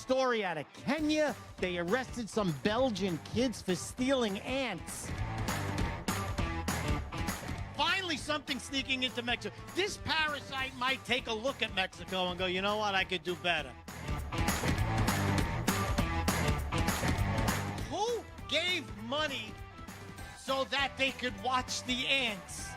story out of Kenya. They arrested some Belgian kids for stealing ants. Finally, something sneaking into Mexico. This parasite might take a look at Mexico and go, you know what, I could do better. Who gave money so that they could watch the ants?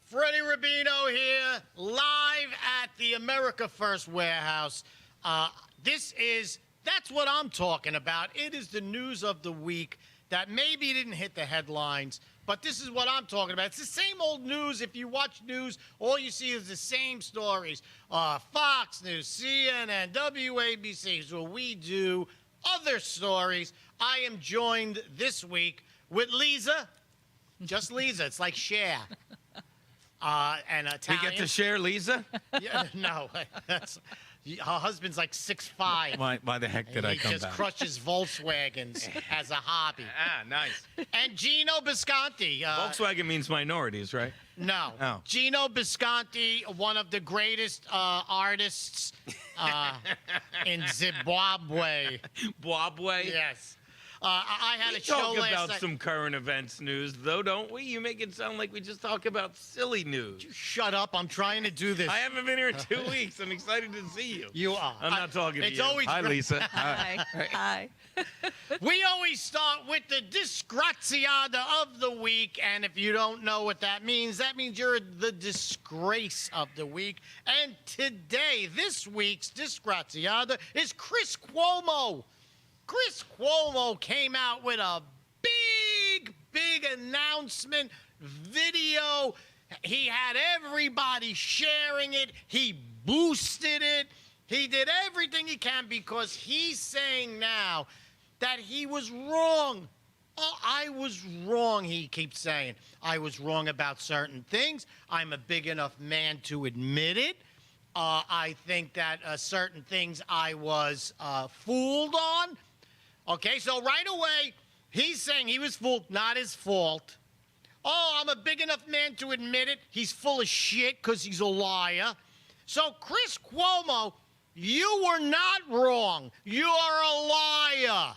Freddie Rubino here, live at the America First warehouse. That's what I'm talking about. It is the news of the week that maybe didn't hit the headlines, but this is what I'm talking about. It's the same old news. If you watch news, all you see is the same stories. Fox News, CNN, WABC. So we do other stories. I am joined this week with Lisa. Just Lisa. It's like Cher. And Italian. We get to share Lisa? Yeah, no, her husband's like 6'5". Why the heck did I come back? He just crushes Volkswagens as a hobby. Ah, nice. And Gino Bisconti. Volkswagen means minorities, right? No. Oh. Gino Bisconti, one of the greatest artists in Zimbabwe. Zimbabwe? Yes. I had We a show talk last about night. some current events news, though, don't we? You make it sound like we just talk about silly news. Shut up. I'm trying to do this. I haven't been here in 2 weeks. I'm excited to see you. You are. I'm not talking to it's you. Always Hi, great. Lisa. Hi. Hi. We always start with the disgraziata of the week, and if you don't know what that means you're the disgrace of the week. And today, this week's disgraziata is Chris Cuomo. Chris Cuomo came out with a big announcement video. He had everybody sharing it. He boosted it. He did everything he can because he's saying now that he was wrong. Oh, I was wrong, he keeps saying. I was wrong about certain things. I'm a big enough man to admit it. I think that certain things I was fooled on. Okay, so right away, he's saying he was fooled, not his fault. Oh, I'm a big enough man to admit it. He's full of shit because he's a liar. So, Chris Cuomo, you were not wrong. You are a liar.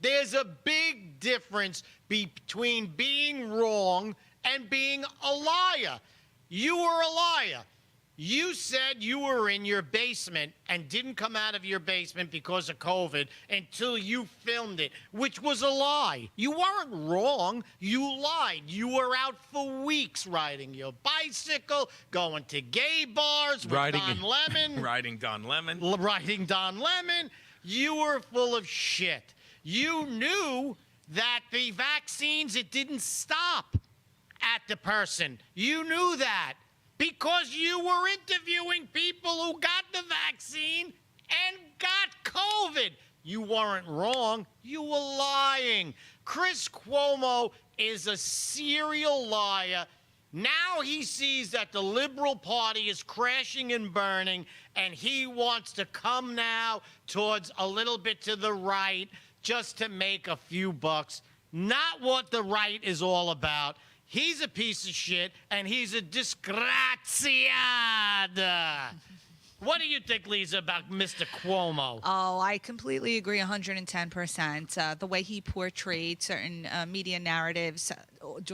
There's a big difference between being wrong and being a liar. You were a liar. You said you were in your basement and didn't come out of your basement because of COVID until you filmed it, which was a lie. You weren't wrong. You lied. You were out for weeks riding your bicycle, going to gay bars with Don Lemon. Riding Don Lemon. Riding Don Lemon. You were full of shit. You knew that the vaccines, it didn't stop at the person. You knew that. Because you were interviewing people who got the vaccine and got COVID. You weren't wrong. You were lying. Chris Cuomo is a serial liar. Now he sees that the liberal party is crashing and burning, and he wants to come now towards a little bit to the right just to make a few bucks. Not what the right is all about. He's a piece of shit, and he's a disgraziata. What do you think, Lisa, about Mr. Cuomo? Oh, I completely agree 110%. The way he portrayed certain media narratives,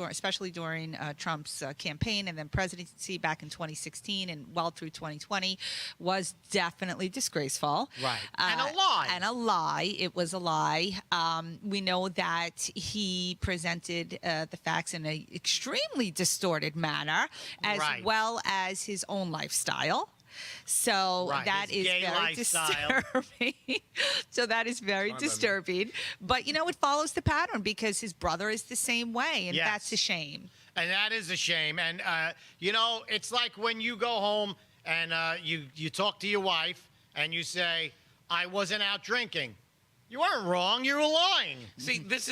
especially during Trump's campaign and then presidency back in 2016 and well through 2020, was definitely disgraceful. Right. And a lie. And a lie. It was a lie. We know that he presented the facts in an extremely distorted manner, as well as his own lifestyle. So that is very disturbing. So that is very disturbing. But, you know, it follows the pattern because his brother is the same way, and that's a shame. And that is a shame. And, you know, it's like when you go home and you talk to your wife and you say, I wasn't out drinking. You weren't wrong. You were lying. See, this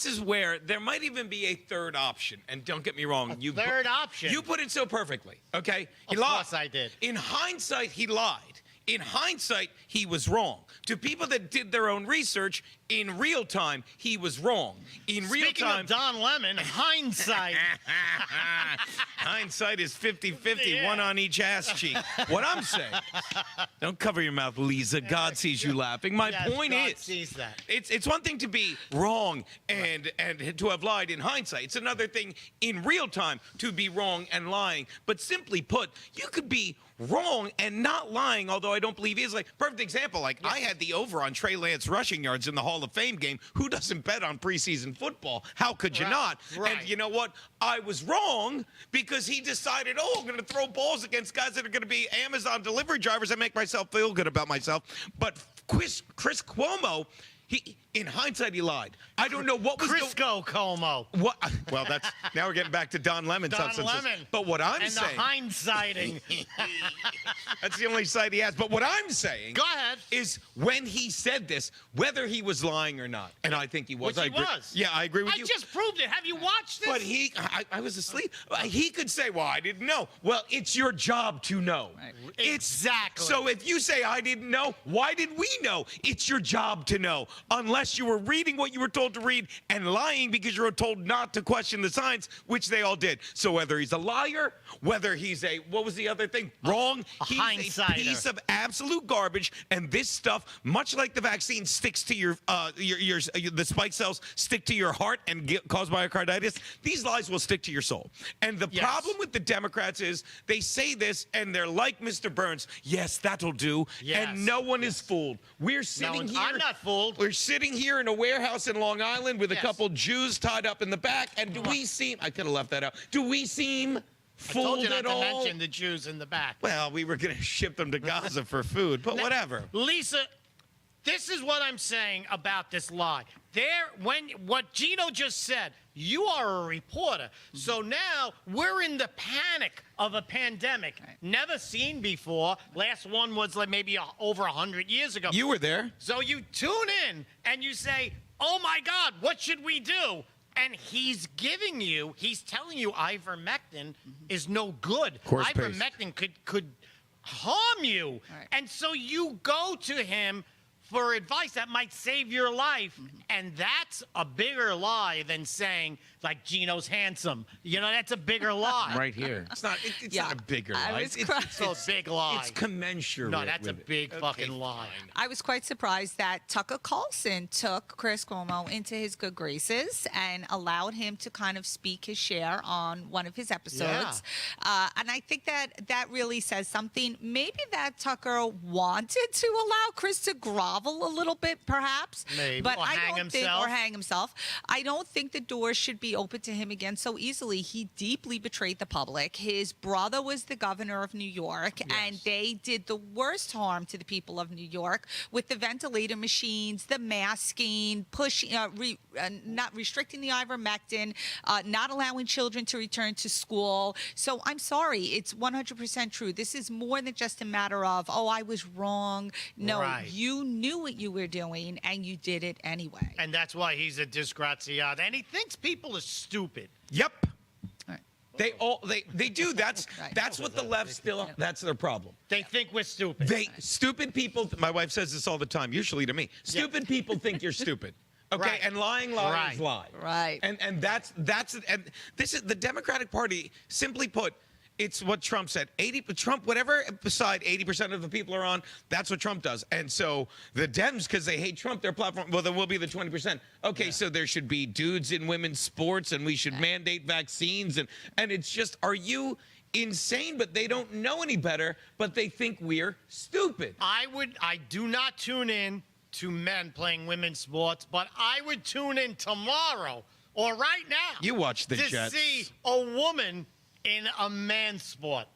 is where there might even be a third option. And don't get me wrong. Third option? You put it so perfectly, okay? Of course I did. In hindsight, he lied. In hindsight, he was wrong. To people that did their own research, in real time, he was wrong. In real Speaking time, of Don Lemon, hindsight. hindsight is 50-50, one on each ass cheek. What I'm saying, don't cover your mouth, Lisa. God sees you laughing. My Yes, point God is, sees that. it's one thing to be wrong and to have lied in hindsight. It's another thing in real time to be wrong and lying. But simply put, you could be wrong and not lying, although I don't believe he is. Like, perfect example, like I had the over on Trey Lance rushing yards in the Hall of Fame game. Who doesn't bet on preseason football? How could you not? Right. And you know what? I was wrong because he decided, oh, I'm going to throw balls against guys that are going to be Amazon delivery drivers and make myself feel good about myself. But Chris Cuomo, in hindsight, he lied. I don't know what was Crisco Como. What? Well, that's now we're getting back to Don Lemon Don substances. Lemon. But what I'm And saying, the hindsighting. that's the only side he has. But what I'm saying, Go ahead. is when he said this, whether he was lying or not, and I think he was. Which I he agree. was. Yeah, I agree with I you. just proved it. Have you watched this? But I was asleep. He could say, well, I didn't know. Well, it's your job to know. Right. Exactly. So if you say, I didn't know, why did we know? It's your job to know. Unless you were reading what you were told to read and lying because you were told not to question the signs, which they all did. So whether he's a liar, whether he's what was the other thing? Wrong. He's a hindsighter. piece of absolute garbage. And this stuff, much like the vaccine sticks to your the spike cells stick to your heart and cause myocarditis, these lies will stick to your soul. And the Yes. problem with the Democrats is they say this and they're like Mr. Burns. Yes, that'll do. Yes. And no one is fooled. We're sitting here. I'm not fooled. We're sitting here in a warehouse in Long Island with a Yes. couple Jews tied up in the back. And do we seem, I could have left that out. Do we seem I told fooled you not at to all? mention the Jews in the back. Well, we were going to ship them to Gaza for food, but whatever. Lisa, this is what I'm saying about this lie. What Gino just said, you are a reporter. So now we're in the panic of a pandemic, never seen before. Last one was like maybe over 100 years ago. You were there. So you tune in and you say, oh my God, what should we do? And he's telling you ivermectin is no good. Horse paste. Ivermectin could harm you. Right. And so you go to him for advice that might save your life. And that's a bigger lie than saying, like, Gino's handsome. You know, that's a bigger lie. Right here. It's not. It's Yeah. not a bigger I lie. was It's crying. So big lie. It's commensurate. No, that's a with it. big Okay, fucking lie. fine. I was quite surprised that Tucker Carlson took Chris Cuomo into his good graces and allowed him to kind of speak his share on one of his episodes. And I think that really says something. Maybe that Tucker wanted to allow Chris to grovel a little bit, perhaps. Maybe. But Or I hang don't think, himself. or hang himself. I don't think the door should be open to him again so easily. He deeply betrayed the public. His brother was the governor of New York, and they did the worst harm to the people of New York with the ventilator machines, the masking, pushing, not restricting the ivermectin, not allowing children to return to school. So I'm sorry, it's 100% true. This is more than just a matter of, oh, I was wrong. No, Right. you knew what you were doing, and you did it anyway. And that's why he's a disgraziata. And he thinks people are stupid. Yep. Right. They do. That's Right. that's what the left still. That's their problem. They think we're stupid. Stupid people. My wife says this all the time, usually to me. Stupid people think you're stupid. Okay, Right. and lying Right. is lie. Right. And that's and this is the Democratic Party. Simply put, it's what Trump said. Trump, whatever side 80% of the people are on, that's what Trump does. And so the Dems, because they hate Trump, their platform, well, then we'll be the 20%. Okay, so there should be dudes in women's sports, and we should mandate vaccines, and it's just, are you insane? But they don't know any better, but they think we're stupid. I do not tune in to men playing women's sports, but I would tune in tomorrow or right now. You watch the to Jets. see a woman in a man's sport.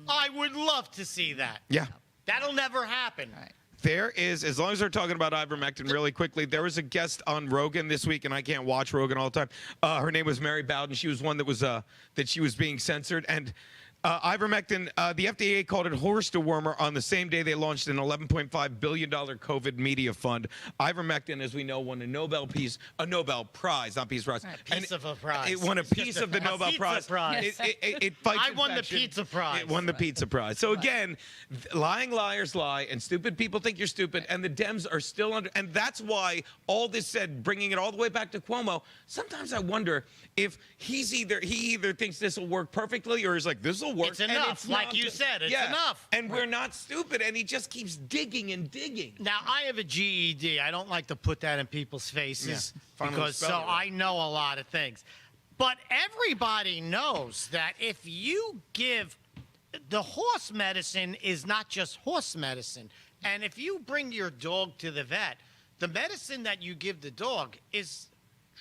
I would love to see that. Yeah. That'll never happen. Right. There is, as long as they're talking about ivermectin really quickly, there was a guest on Rogan this week, and I can't watch Rogan all the time. Her name was Mary Bowden. She was one that was that she was being censored, and Ivermectin, the FDA called it horse dewormer on the same day they launched an $11.5 billion COVID media fund. Ivermectin, as we know, won a Nobel Prize, not Peace Prize. Right. Piece of a prize. It won a piece of the Nobel Prize. It fights I won the infection. pizza prize. It won the pizza prize. So again, lying liars lie, and stupid people think you're stupid, and the Dems are still under. And that's why all this said, bringing it all the way back to Cuomo. Sometimes I wonder if he either thinks this will work perfectly, or he's like, this will work. It's enough, it's like not. you said. It's Yeah. enough. And we're not stupid, and he just keeps digging and digging. Now, I have a GED. I don't like to put that in people's faces Finally because spelled it right. I know a lot of things. But everybody knows that if you give the horse medicine is not just horse medicine. And if you bring your dog to the vet, the medicine that you give the dog is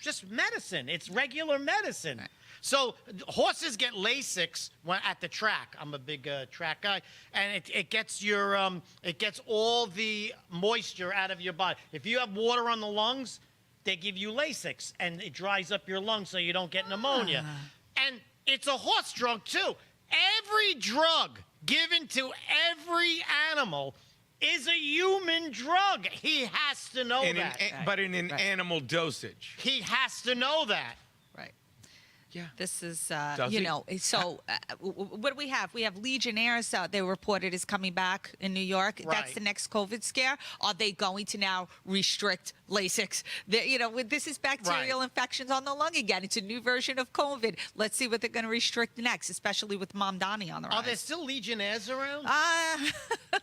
just medicine. It's regular medicine. Right. So horses get Lasix at the track. I'm a big track guy, and it gets it gets all the moisture out of your body. If you have water on the lungs, they give you Lasix, and it dries up your lungs so you don't get pneumonia. And it's a horse drug too. Every drug given to every animal is a human drug. He has to know that. But in an animal dosage. He has to know that. Right. Yeah. This is, Does you he? know, so what do we have? We have Legionnaires they reported is coming back in New York. Right. That's the next COVID scare. Are they going to now restrict Lasix? This is bacterial infections on the lung again. It's a new version of COVID. Let's see what they're going to restrict next, especially with Mom Donnie on the rise. Are there still Legionnaires around?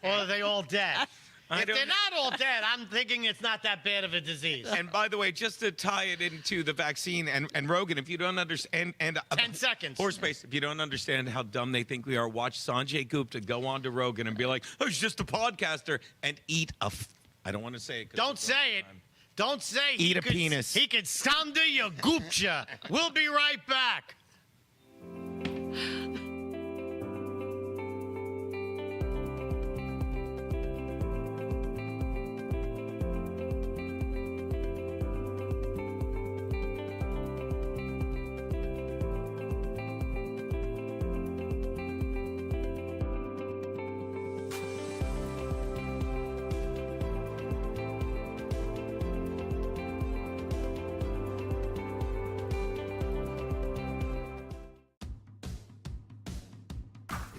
Or are they all dead? If they're not all dead, I'm thinking it's not that bad of a disease. And by the way, just to tie it into the vaccine and Rogan, if you don't understand, 10 seconds. Horse space, if you don't understand how dumb they think we are, watch Sanjay Gupta go on to Rogan and be like, oh, he's just a podcaster, and eat I don't want to say it. Don't say it. Don't say Eat a penis. He could Sanda your Gupta. We'll be right back.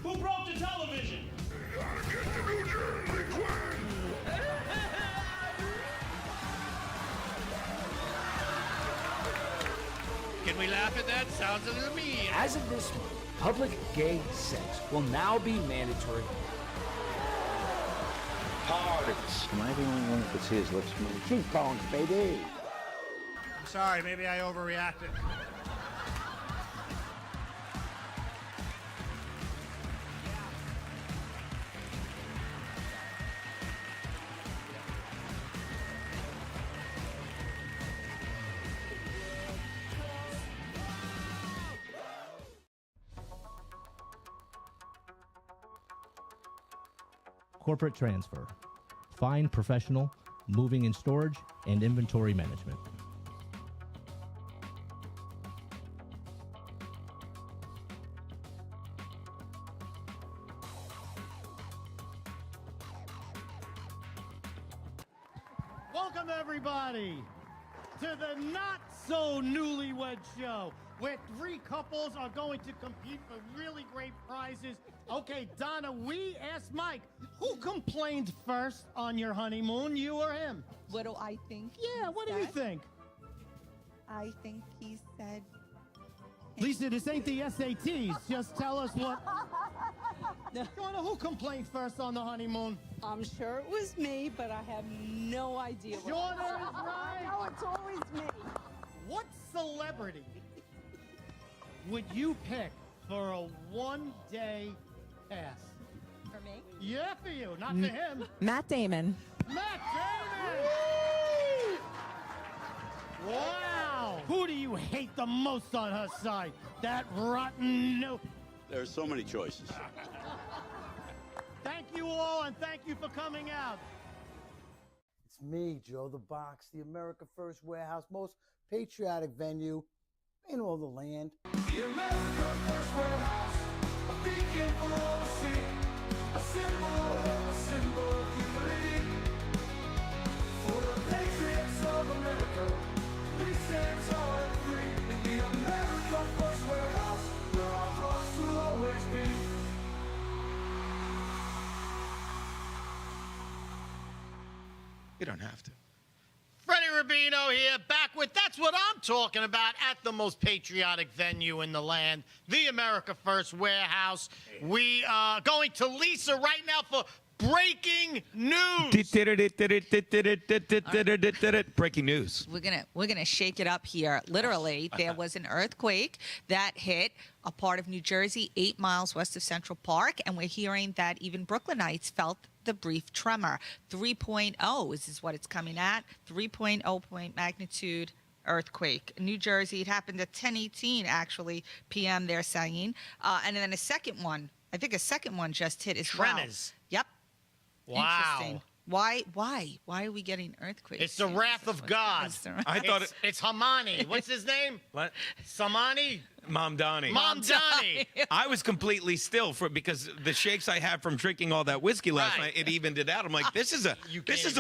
Who broke the television? Can we laugh at that? Sounds to me. As of this month, public gay sex will now be mandatory. Parts. Am I the only one that could see his lips move? Cheek bones, baby. I'm sorry, maybe I overreacted. Corporate transfer. Find professional, moving and storage, and inventory management. Welcome, everybody, to the Not So Newlywed Show, where three couples are going to compete for really great prizes. Okay, Donna, we asked Mike, who complained first on your honeymoon, you or him? What do I think? Yeah, what do you think? I think he said. Lisa, this ain't the SATs. Just tell us what. Donna, who complained first on the honeymoon? I'm sure it was me, but I have no idea. Donna is right. No, it's always me. What celebrity would you pick for a one-day pass? For me? Yeah, for you, not for him. Matt Damon. Matt Damon! Wow! Who do you hate the most on her side? That rotten no. There are so many choices. Thank you all, and thank you for coming out. It's me, Joe the Box, the America First Warehouse, most patriotic venue in all the land. The America First Warehouse. You don't have to. Freddie Rubino here, back with That's What I'm Talking About at the most patriotic venue in the land, the America First Warehouse. We are going to Lisa right now for breaking news. Breaking news. We're gonna shake it up here. Literally, there was an earthquake that hit a part of New Jersey, 8 miles west of Central Park, and we're hearing that even Brooklynites felt the brief tremor. 3.0 is what it's coming at. 3.0 point magnitude earthquake. New Jersey, it happened at 10:18 actually p.m. They're saying, and then a second one. I think a second one just hit as well. Tremors. Yep. Wow. Interesting. Why are we getting earthquakes? It's the wrath of God. I thought it's Hamani. What's his name? What? Samani? Mamdani. Mamdani. I was completely still because the shakes I had from drinking all that whiskey last Right. night, it evened it out. I'm like, this is a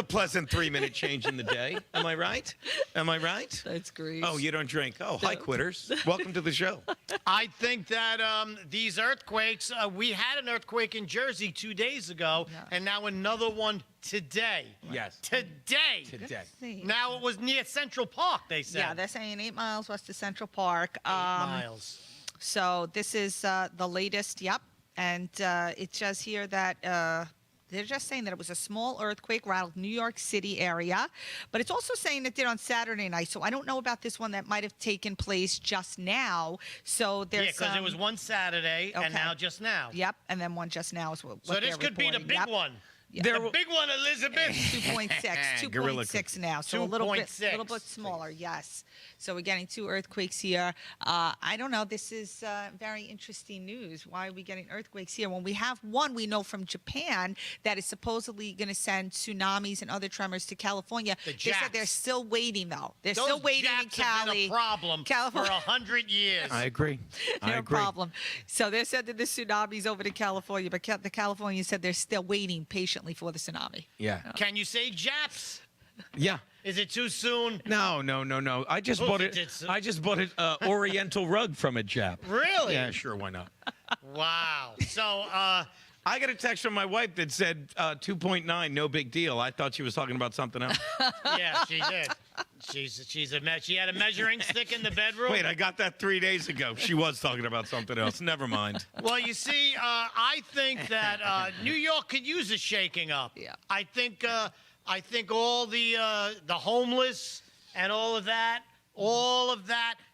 pleasant 3-minute change in the day. Am I right? Am I right? That's great. Oh, you don't drink. Oh, hi, quitters. Welcome to the show. I think that these earthquakes, we had an earthquake in Jersey 2 days ago, and now another one today. Yes. Today. See. Now it was near Central Park, they said. Yeah, they're saying 8 miles west of Central Park. 8 miles. So this is the latest. Yep, and it says here that they're just saying that it was a small earthquake rattled New York City area, but it's also saying it did on Saturday night. So I don't know about this one that might have taken place just now. So there's because it was one Saturday and okay. now just now. Yep, and then one just now is what. So this could be the big one. Yeah. The big one, Elizabeth. 2.6, 2.6 now, so a little bit smaller. Yes. So we're getting 2 earthquakes here. I don't know. This is very interesting news. Why are we getting earthquakes here when we have one we know from Japan that is supposedly going to send tsunamis and other tremors to California? The They said they're still waiting though. They're Those still waiting in Japs have Cali. been a problem California. for 100 years. I agree. They're a problem. So they're sending the tsunamis over to California, but the California said they're still waiting patiently for the tsunami. Yeah. Can you say Japs? Yeah. Is it too soon? No. I just bought it. I just bought an Oriental rug from a Jap. Really? Yeah, sure. Why not? Wow. So, I got a text from my wife that said 2.9, no big deal. I thought she was talking about something else. yeah, she did. She had a measuring stick in the bedroom. Wait, I got that 3 days ago. She was talking about something else. Never mind. Well, you see, I think that New York could use a shaking up. Yeah. I think all the homeless and all of that,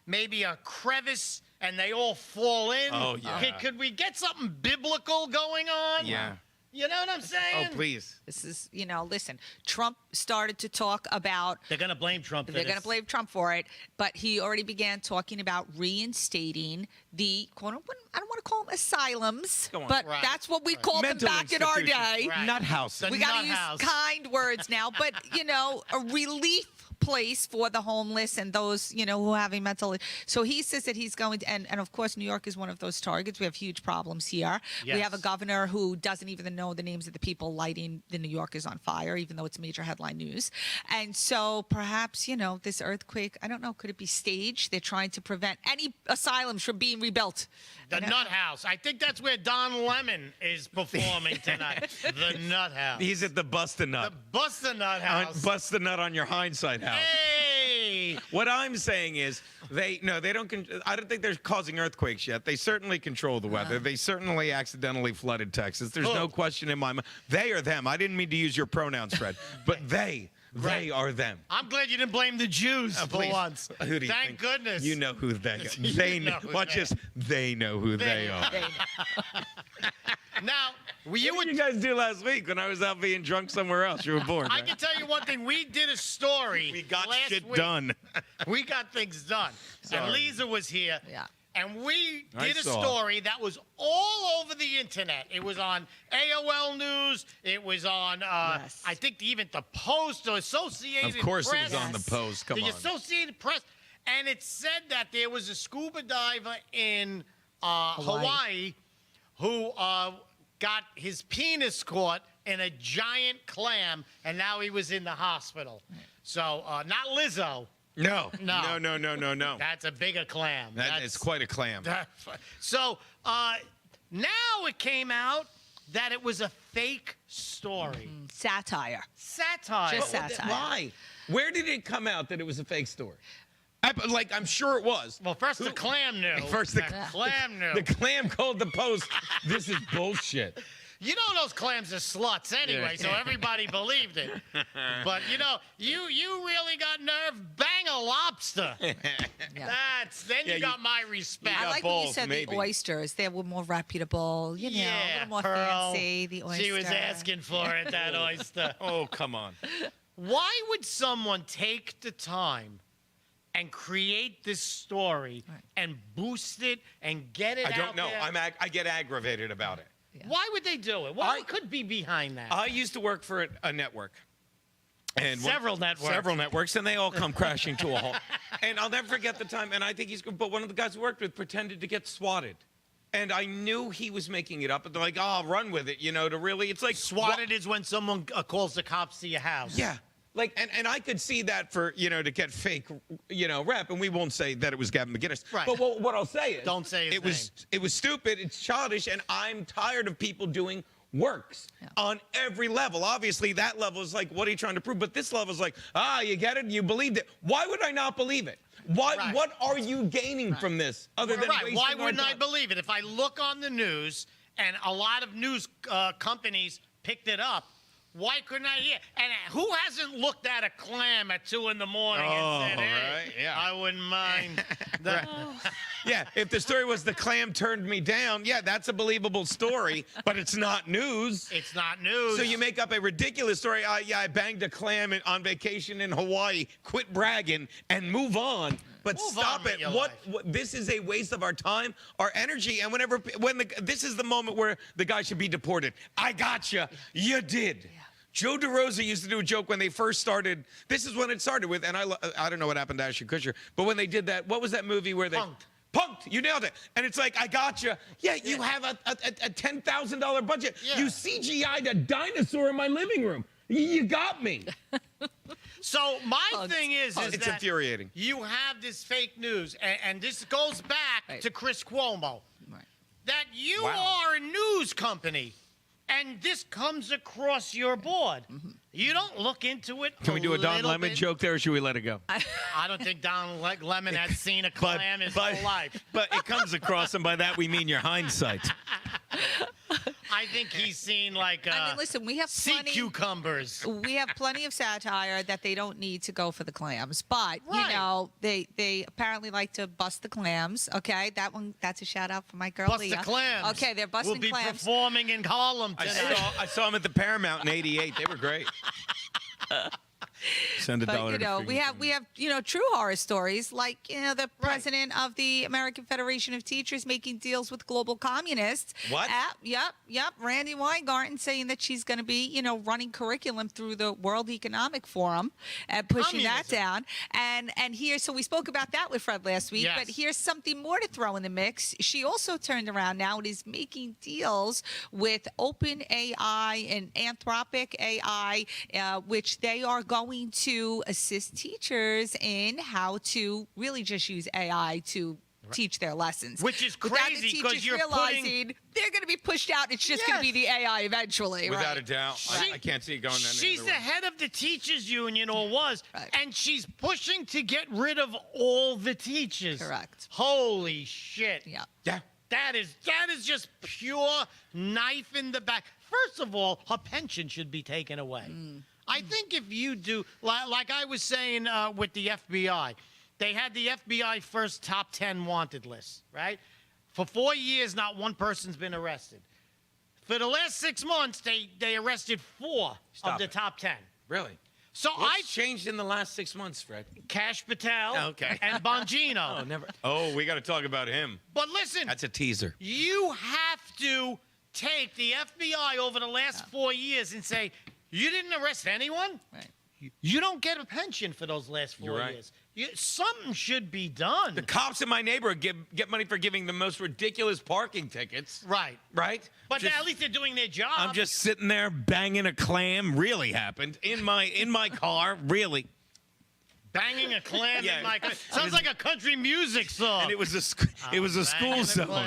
maybe a crevice, and they all fall in. Oh, yeah. Could we get something biblical going on? Yeah. You know what I'm saying? Oh, please. This is, listen, Trump started to talk about. They're going to blame Trump for They're this. going to blame Trump for it, but he already began talking about reinstating the quote unquote, I don't want to call them asylums, Go on. but Right. that's what we called them Mental back in our institutions. day. Right. Nut houses. The We got to nut use house. kind words now, but a relief place for the homeless and those who are having mental. So he says that he's going to, and of course New York is one of those targets. We have huge problems here. Yes. We have a governor who doesn't even know the names of the people lighting the New Yorkers on fire, even though it's major headline news. And so perhaps this earthquake, I don't know, could it be staged? They're trying to prevent any asylums from being rebuilt. The Nut House. I think that's where Don Lemon is performing tonight. The Nut House. He's at the Bust a Nut. The Bust a Nut House. Bust a Nut on your hindsight house. Hey! What I'm saying is, they don't. I don't think they're causing earthquakes yet. They certainly control the weather. They certainly accidentally flooded Texas. There's no question in my mind. They are them. I didn't mean to use your pronouns, Fred, but they are them. I'm glad you didn't blame the Jews for Please. once. Who do you Thank think? goodness. You know who they are. You They know know. who Watch they this. They know who they are. Now, What did you guys do last week when I was out being drunk somewhere else? You were bored. I right? can tell you one thing. We did a story. We got last shit week. done. We got things done. And Sorry. Lisa was here. Yeah. And we I did a saw. story that was all over the internet. It was on AOL News. It was on, Yes. I think, even the Post or Associated Press. Of course it was on the Yes. Post. Come the on. Associated Press. And it said that there was a scuba diver in Hawaii who got his penis caught in a giant clam, and now he was in the hospital. So, not Lizzo. No. No. No. That's a bigger clam. That is quite a clam. So, now it came out that it was a fake story. Satire. Satire. Just satire. Why? Where did it come out that it was a fake story? I'm sure it was. Well, first the clam knew. First the clam knew. The clam called the Post. This is bullshit. You know those clams are sluts anyway, so everybody believed it. But you really got nerve. Bang a lobster. You got my respect. I like when you said the oysters. They were more reputable, a little more Pearl, fancy. The oyster. She was asking for it, that oyster. Oh, come on. Why would someone take the time and create this story and boost it and get it out there? I don't know. I get aggravated about it. Yeah. Why would they do it? What could be behind that? I used to work for a network. And Several networks, and they all come crashing to a halt. And I'll never forget the time, and I think but one of the guys I worked with pretended to get swatted. And I knew he was making it up, but they're like, I'll run with it, to really, it's like. Swatted is when someone calls the cops to your house. Yeah. And I could see that for, to get fake, rep, and we won't say that it was Gavin McGinnis. Right. But what I'll say is. Don't say his name. It was stupid, it's childish, and I'm tired of people doing works on every level. Obviously, that level is like, what are you trying to prove? But this level is like, you get it? You believed it. Why would I not believe it? What are you gaining from this other than wasting Why our wouldn't I time? believe it? If I look on the news and a lot of news companies picked it up, why couldn't I hear? And who hasn't looked at a clam at 2 a.m. and said, hey, I wouldn't mind. Yeah, if the story was the clam turned me down, that's a believable story, but it's not news. It's not news. So you make up a ridiculous story. I banged a clam on vacation in Hawaii. Quit bragging and move on. But Move stop on with it. your What life. this is a waste of our time, our energy, and this is the moment where the guy should be deported. I gotcha. You did. Yeah. Joe DeRosa used to do a joke when they first started. This is when it started with, and I don't know what happened to Ashton Kutcher, but when they did that, what was that movie where they Punked. You nailed it. And it's like, I gotcha. Yeah, you have a $10,000 budget. Yeah. You CGI'd a dinosaur in my living room. You got me. So my thing is it's that infuriating. You have this fake news, and this goes back to Chris Cuomo, that you are a news company, and this comes across your board. You don't look into it. Can we do a Don Lemon joke there, or should we let it go? I don't think Don Lemon has seen a clam his whole life. But it comes across, and by that we mean your hindsight. I think he's seen listen, we have sea cucumbers. We have plenty of satire that they don't need to go for the clams, but they apparently like to bust the clams. Okay, that's a shout out for my girl Bust Leah. the clams. Okay, they're busting We'll be clams. performing in Harlem tonight. I saw him at the Paramount in '88. They were great. Send $1 But to we have true horror stories like the president of the American Federation of Teachers making deals with global communists. What? Yep. Randy Weingarten saying that she's going to be running curriculum through the World Economic Forum and pushing that down. And here, so we spoke about that with Fred last week. Yes. But here's something more to throw in the mix. She also turned around now and is making deals with OpenAI and Anthropic AI, which they are going to assist teachers in how to really just use AI to teach their lessons. Which is Without the crazy because teachers you're realizing they're going to be pushed out. It's just going to be the AI eventually. Without right? a doubt. I can't see it going any She's other the way. head of the teachers union, or was, and she's pushing to get rid of all the teachers. Correct. Holy shit. Yeah. Yeah. That is just pure knife in the back. First of all, her pension should be taken away. I think if you do, like I was saying with the FBI, they had the FBI first top 10 wanted list, right? For 4 years, not one person's been arrested. For the last 6 months, they arrested 4 of the top 10. Really? So What's changed in the last 6 months, Fred? Cash Patel Okay. and Bongino. Never. Oh, we got to talk about him. But listen, That's a teaser. you have to take the FBI over the last 4 years and say, you didn't arrest anyone? Right. You don't get a pension for those last 4 You're right. years. something should be done. The cops in my neighborhood get money for giving the most ridiculous parking tickets. Right. Right? But at least they're doing their job. I'm just sitting there banging a clam. Really happened in my car. Really. Banging a clam in my car. Sounds like a country music song. And it was a school zone.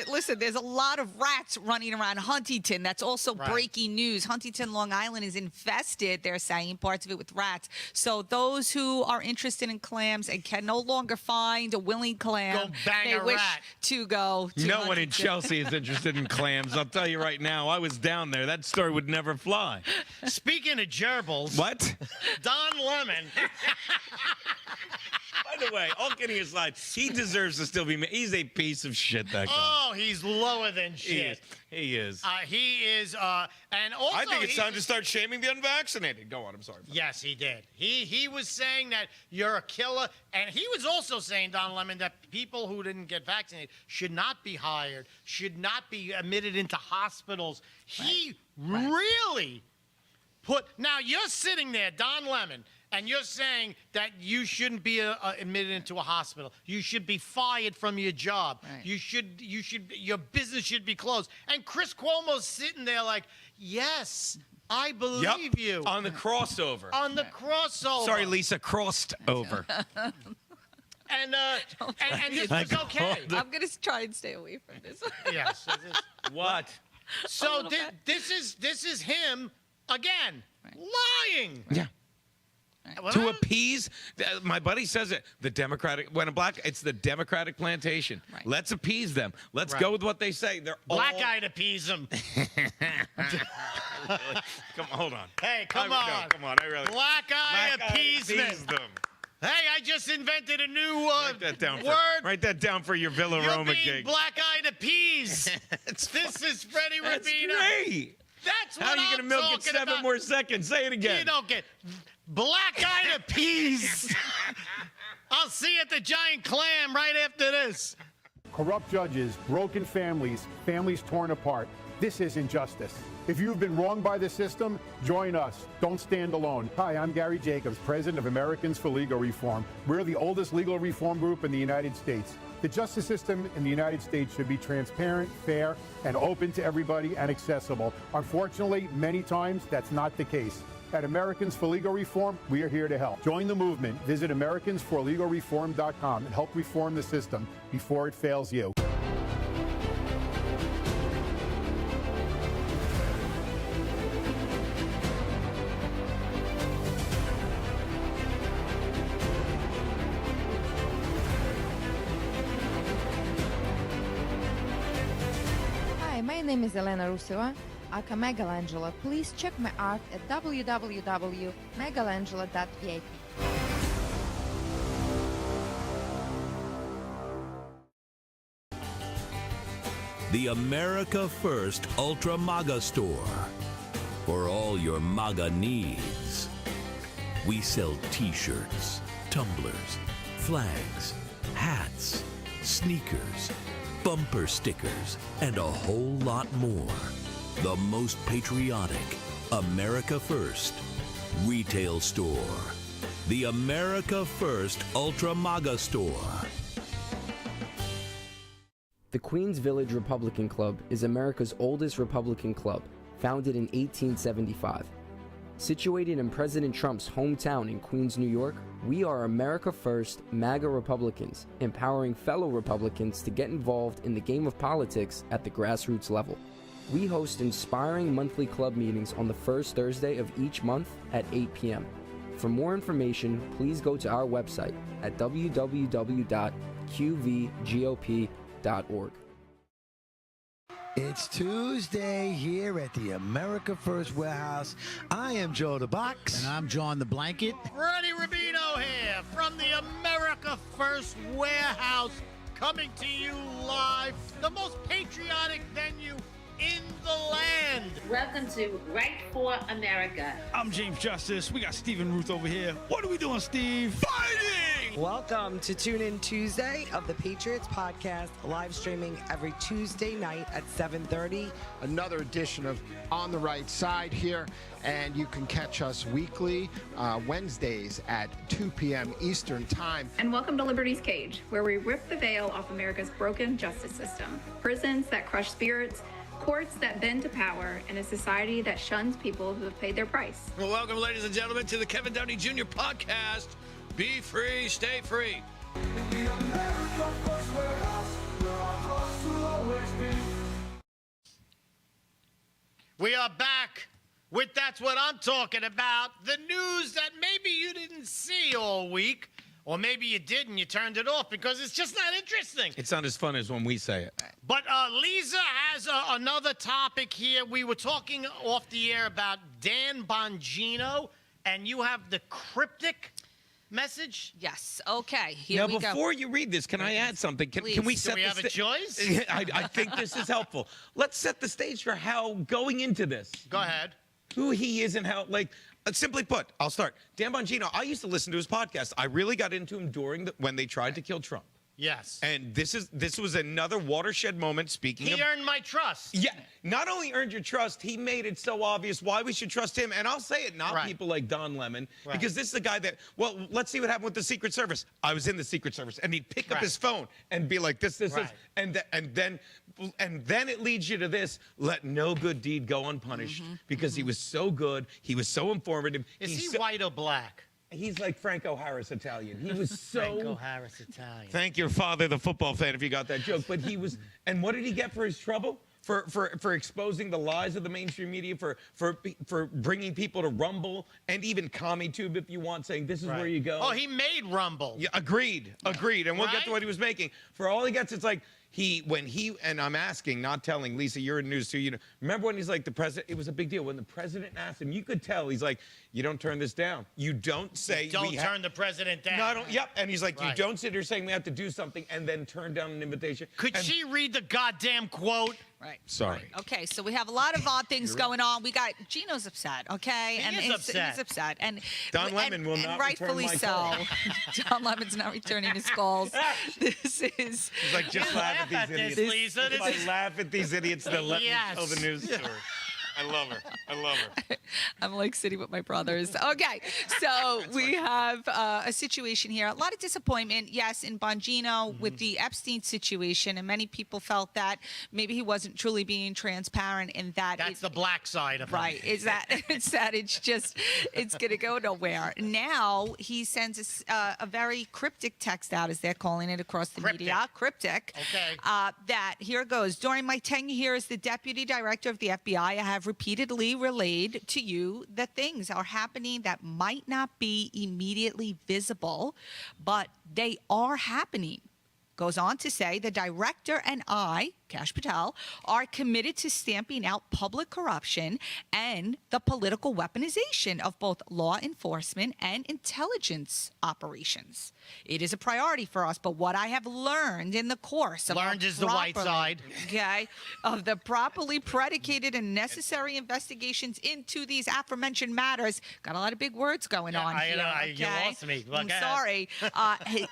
Listen, there's a lot of rats running around Huntington. That's also breaking news. Huntington, Long Island is infested, they're saying, parts of it with rats. So those who are interested in clams and can no longer find a willing clam, go bang they a wish rat. to go to No Huntington. one in Chelsea is interested in clams. I'll tell you right now. I was down there. That story would never fly. Speaking of gerbils. What? Don Lemon. By the way, all kidding aside, he deserves to still be. He's a piece of shit. That guy. Oh, he's lower than shit. He is. He is. And also, I think it's time to start shaming the unvaccinated. Go on. I'm sorry. Yes, he did. He was saying that you're a killer, and he was also saying, Don Lemon, that people who didn't get vaccinated should not be hired, should not be admitted into hospitals. He really put. Now you're sitting there, Don Lemon, and you're saying that you shouldn't be admitted into a hospital. You should be fired from your job. Right. Your business should be closed. And Chris Cuomo's sitting there like, yes, I believe you. On the crossover. On the crossover. Sorry, Lisa, crossed over. And this was okay. I'm going to try and stay away from this. Yes. What? So this is him again lying. Yeah. Right. To appease, my buddy says it. It's the Democratic plantation. Right. Let's appease them. Let's go with what they say. They're Black guy to appease him. Hold on. Hey, come on. Come on. Black eye appeasement. Them. Hey, I just invented a new Write that down word. Write that down for your Villa You're Roma being gig. black-eyed appease. This is Freddie That's Rubino. great. That's what How are you I'm going to milk it talking 7 about. more seconds? Say it again. You don't get black-eyed appease. I'll see you at the Giant Clam right after this. Corrupt judges, broken families, families torn apart. This isn't justice. If you've been wronged by the system, join us. Don't stand alone. Hi, I'm Gary Jacobs, president of Americans for Legal Reform. We're the oldest legal reform group in the United States. The justice system in the United States should be transparent, fair, and open to everybody and accessible. Unfortunately, many times that's not the case. At Americans for Legal Reform, we are here to help. Join the movement. Visit AmericansForLegalReform.com and help reform the system before it fails you. My name is Elena Ruseva, aka Megalangela. Please check my art at www.megalangela.vip. The America First Ultra MAGA Store. For all your MAGA needs. We sell t-shirts, tumblers, flags, hats, sneakers, bumper stickers, and a whole lot more. The most patriotic America First retail store. The America First Ultra MAGA Store. The Queens Village Republican Club is America's oldest Republican club, founded in 1875. Situated in President Trump's hometown in Queens, New York, we are America First MAGA Republicans, empowering fellow Republicans to get involved in the game of politics at the grassroots level. We host inspiring monthly club meetings on the first Thursday of each month at 8 p.m. For more information, please go to our website at www.qvgop.org. It's Tuesday here at the America First Warehouse. I am Joe the Box. And I'm John the Blanket. Freddie Rubino here from the America First Warehouse, coming to you live, the most patriotic venue in the land. Welcome to Right for America. I'm James Justice. We got Stephen Ruth over here. What are we doing, Steve? Fighting morning. Welcome to Tune In Tuesday of the Patriots Podcast, live streaming every Tuesday night at 7:30. Another edition of On the Right Side here, and you can catch us weekly, Wednesdays at 2 p.m. Eastern Time. And welcome to Liberty's Cage, where we rip the veil off America's broken justice system. Prisons that crush spirits, courts that bend to power, and a society that shuns people who have paid their price. Well, welcome, ladies and gentlemen, to the Kevin Downey Jr. podcast. Be free, stay free. We are back with That's What I'm Talking About, the news that maybe you didn't see all week, or maybe you did and you turned it off because it's just not interesting. It's not as fun as when we say it. But Lisa has another topic here. We were talking off the air about Dan Bongino, and you have the cryptic message? Yes. Okay. Here now, we go. before you read this, can I add something? Can we set Do we have a choice? I think this is helpful. Let's set the stage for how going into this. Go ahead. Who he is and how, simply put, I'll start. Dan Bongino, I used to listen to his podcast. I really got into him when they tried to kill Trump. Yes. And this was another watershed moment, He earned my trust. Yeah. Not only earned your trust, he made it so obvious why we should trust him. And I'll say it, not people like Don Lemon, because this is the guy that, well, let's see what happened with the Secret Service. I was in the Secret Service. And he'd pick up his phone and be like, this. And then it leads you to this: let no good deed go unpunished, because he was so good. He was so informative. Is he white or black? He's like Franco Harris Italian. He was so... Franco Harris Italian. Thank your father, the football fan, if you got that joke. But he was... And what did he get for his trouble? For exposing the lies of the mainstream media, for bringing people to Rumble, and even CommieTube, if you want, saying this is where you go. Oh, he made Rumble. Yeah, agreed. And we'll get to what he was making. For all he gets, it's like... and I'm asking, not telling, Lisa, you're in news too, remember when he's like, the president, it was a big deal. When the president asked him, you could tell, he's like, you don't turn this down. You don't say... Don't turn the president down. And he's like, you don't sit here saying we have to do something and then turn down an invitation. Could she read the goddamn quote? Right. Sorry. Right. Okay, so we have a lot of odd things going on. We got Gino's upset, okay? He's upset. And Don Lemon will not rightfully return my so. call. Don Lemon's not returning his calls. This is... He's like, just laugh at these idiots. Lisa. I laugh at these idiots that let me tell the news story. I love her. I'm like sitting with my brothers. Okay, so we have a situation here. A lot of disappointment, yes, in Bongino with the Epstein situation, and many people felt that maybe he wasn't truly being transparent in that. That's the black side of it. Right. It's going to go nowhere. Now he sends a very cryptic text out, as they're calling it across the media. Cryptic. Okay. That, here it goes. During my tenure here as the deputy director of the FBI, I have repeatedly relayed to you that things are happening that might not be immediately visible, but they are happening. Goes on to say, the director and I, Kash Patel, are committed to stamping out public corruption and the political weaponization of both law enforcement and intelligence operations. It is a priority for us, but what I have learned in the course of is the white side. Okay, of the properly predicated and necessary investigations into these aforementioned matters, got a lot of big words going on here. Okay? You lost me. I'm sorry.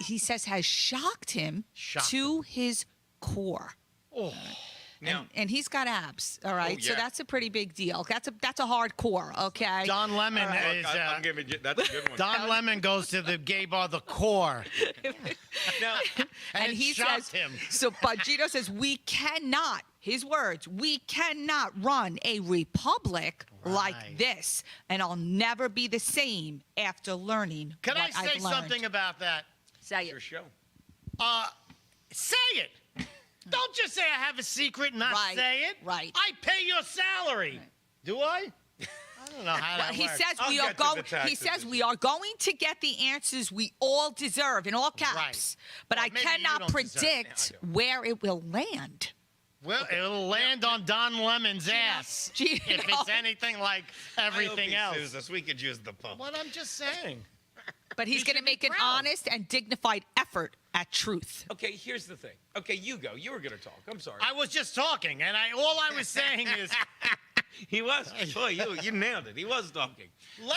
He says has shocked him to his core. Oh. And he's got abs, all right? Oh, So yeah. that's a pretty big deal. That's a hardcore, okay? Don Lemon is... I'm giving you, that's a good one. Don Lemon goes to the gay bar, The Core. and he says, him. so Bongino says, we cannot, his words, we cannot run a republic like this, and I'll never be the same after learning Can what I say I've learned. something about that? Say it. Your show. Say it. Don't just say I have a secret and not say it. Right. I pay your salary. Do I? I don't know how that He works. says we are going. He says we are going to get the answers we all deserve in all caps. Right. But Well, I maybe you cannot don't deserve it. predict where it will land. Well, it'll land on Don Lemon's ass if it's anything like everything else. Sues us. We could use the pump. What I'm just saying. But he's going to make an honest and dignified effort at truth. Okay, here's the thing. Okay, you go. You were going to talk. I'm sorry. I was just talking, and all I was saying is... He was. Boy, you nailed it. He was talking.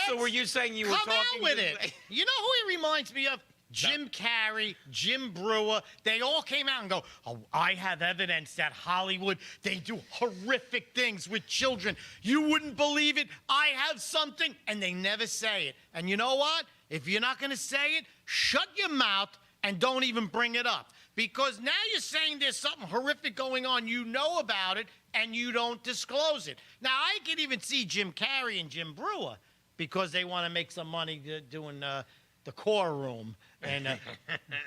So were you saying you were talking? Come out with it. You know who he reminds me of? Jim Carrey, Jim Brewer, they all came out and go, oh, I have evidence that Hollywood, they do horrific things with children. You wouldn't believe it. I have something. And they never say it. And you know what? If you're not going to say it, shut your mouth and don't even bring it up. Because now you're saying there's something horrific going on. You know about it, and you don't disclose it. Now, I can even see Jim Carrey and Jim Brewer because they want to make some money doing the core room. And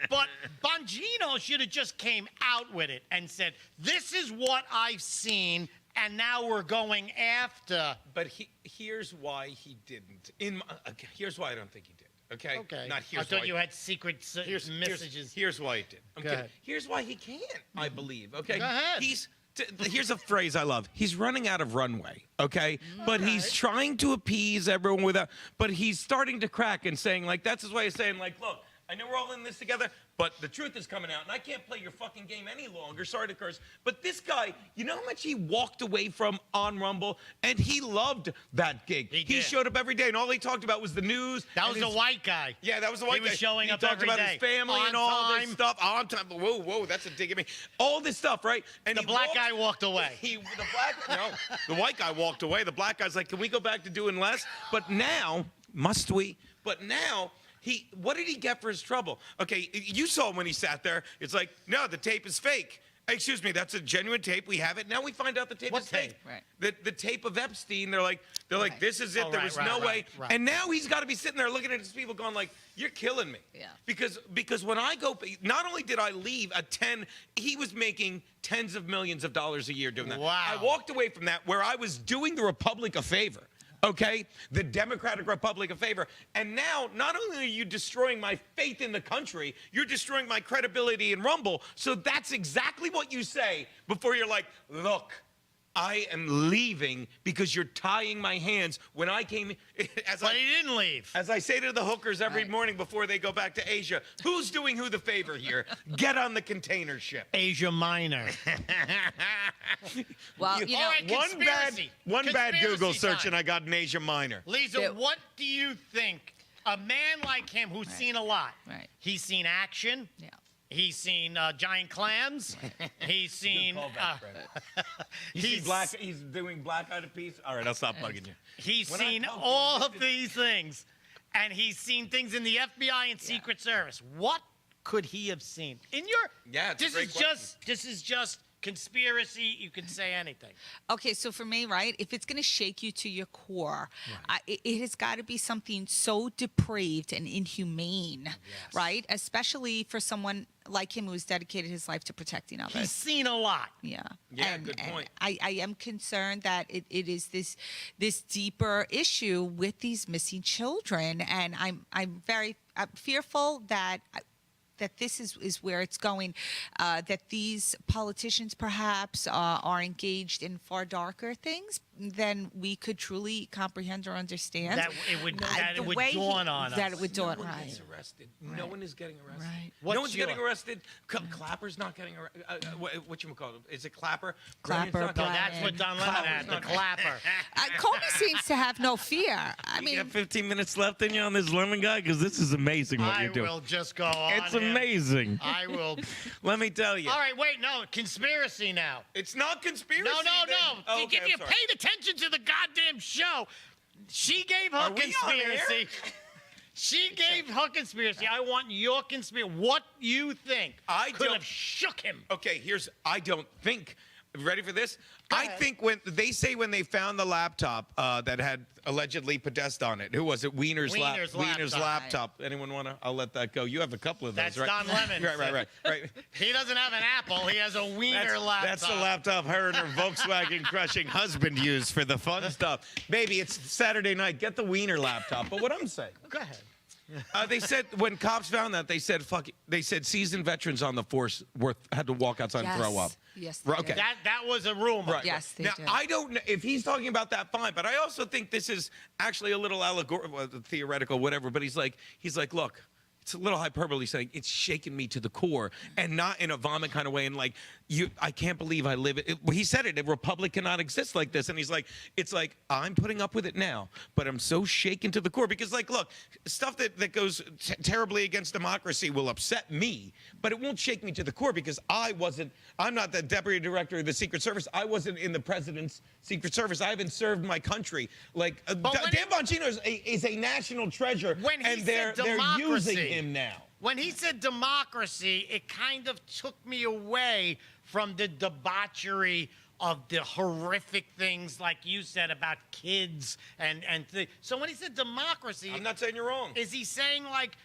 but Bongino should have just came out with it and said, this is what I've seen, and now we're going after. But here's why he didn't. Here's why I don't think he did. Okay. Okay. Not here's I thought why. you had secret messages. Here's why he did. Go ahead. Here's why he can't. I believe. Okay. Go ahead. Here's a phrase I love. He's running out of runway. Okay. But he's trying to appease everyone without. But he's starting to crack and saying like that's his way of saying like, look, I know we're all in this together, but the truth is coming out, and I can't play your fucking game any longer. Sorry to curse. But this guy, you know how much he walked away from on Rumble? And he loved that gig. He showed up every day, and all he talked about was the news. That was the white guy. Yeah, that was the white guy. He was showing up every day. He talked about his family on and all time. this stuff. On time. Whoa, that's a dig at me. All this stuff, right? And the black guy walked away. The white guy walked away. The black guy's like, can we go back to doing less? But now, must we? But now... what did he get for his trouble? Okay, you saw him when he sat there. It's like, no, the tape is fake. Excuse me, that's a genuine tape. We have it. Now we find out the tape is fake. Right. The tape of Epstein, they're like, this is it. Oh, there right, was right, no right, way. right. And now he's got to be sitting there looking at his people going like, you're killing me. Yeah. Because when I go, not only did I leave he was making tens of millions of dollars a year doing that. Wow. I walked away from that where I was doing the Republic a favor. Okay, the Democratic Republic a favor. And now, not only are you destroying my faith in the country, you're destroying my credibility in Rumble. So that's exactly what you say before you're like, look, I am leaving because you're tying my hands. When I came, But he didn't leave. As I say to the hookers every morning before they go back to Asia, who's doing who the favor here? Get on the container ship. Asia Minor. Well, you know, all right, one bad Google search time. and I got an Asia Minor. Lisa, what do you think? A man like him who's seen a lot. Right. He's seen action. Yeah. He's seen giant clams. He's seen. He's doing Black Eyed Peas. All right, I'll stop bugging you. He's seen all of these things, and he's seen things in the FBI and Secret Service. What could he have seen? In your this is just conspiracy. You can say anything. Okay, so for me, right, if it's going to shake you to your core, it has got to be something so depraved and inhumane, right? Especially for someone like him who's dedicated his life to protecting others. He's seen a lot. Yeah. Yeah, good point. I am concerned that it is this deeper issue with these missing children, and I'm very fearful that this is where it's going, that these politicians perhaps are engaged in far darker things than we could truly comprehend or understand. That it would dawn on us. That it would dawn. No one gets arrested. Right. No one is getting arrested. Right. No one's getting arrested. Clapper's not getting arrested. What you call it? Is it Clapper? Clapper. No, that's what Don Lemon had. The Clapper. Comey seems to have no fear. I mean, you got 15 minutes left in you on this Lemon guy because this is amazing what you're doing. I will just go on. It's amazing. I will. Let me tell you. All right, wait, no, conspiracy now. It's not conspiracy. No. Oh, okay, If you paid attention to the goddamn show, she gave her conspiracy. She gave her conspiracy. I want your conspiracy. What you think could have shook him? Okay, I don't think. Ready for this? I think when they found the laptop that had allegedly Podesta on it. Who was it? Wiener's laptop. Anyone want to? I'll let that go. You have a couple of those, That's right? Don Lemon. Right. He doesn't have an Apple. He has a Wiener laptop. That's the laptop her and her Volkswagen crushing husband used for the fun stuff. Baby, it's Saturday night. Get the Wiener laptop. But what I'm saying. Go ahead. They said when cops found that, they said seasoned veterans on the force had to walk outside and throw up. Yes. Okay. That was a rumor. Right. Yes. They now do. I don't know if he's talking about that. Fine, but I also think this is actually a little allegorical, theoretical, whatever. But he's like, look, it's a little hyperbole saying it's shaken me to the core, and not in a vomit kind of way. And like, I can't believe I live it. He said it. A republic cannot exist like this. And he's like, it's like I'm putting up with it now, but I'm so shaken to the core because, like, look, stuff that goes terribly against democracy will upset me, but it won't shake me to the core because I'm not the deputy director of the Secret Service. I wasn't in the president's Secret Service. I haven't served my country. Like, Dan Bongino is a national treasure, and they're using him now. When he said democracy, it kind of took me away from the debauchery of the horrific things like you said about kids and so when he said democracy, I'm not saying you're wrong. Is he saying like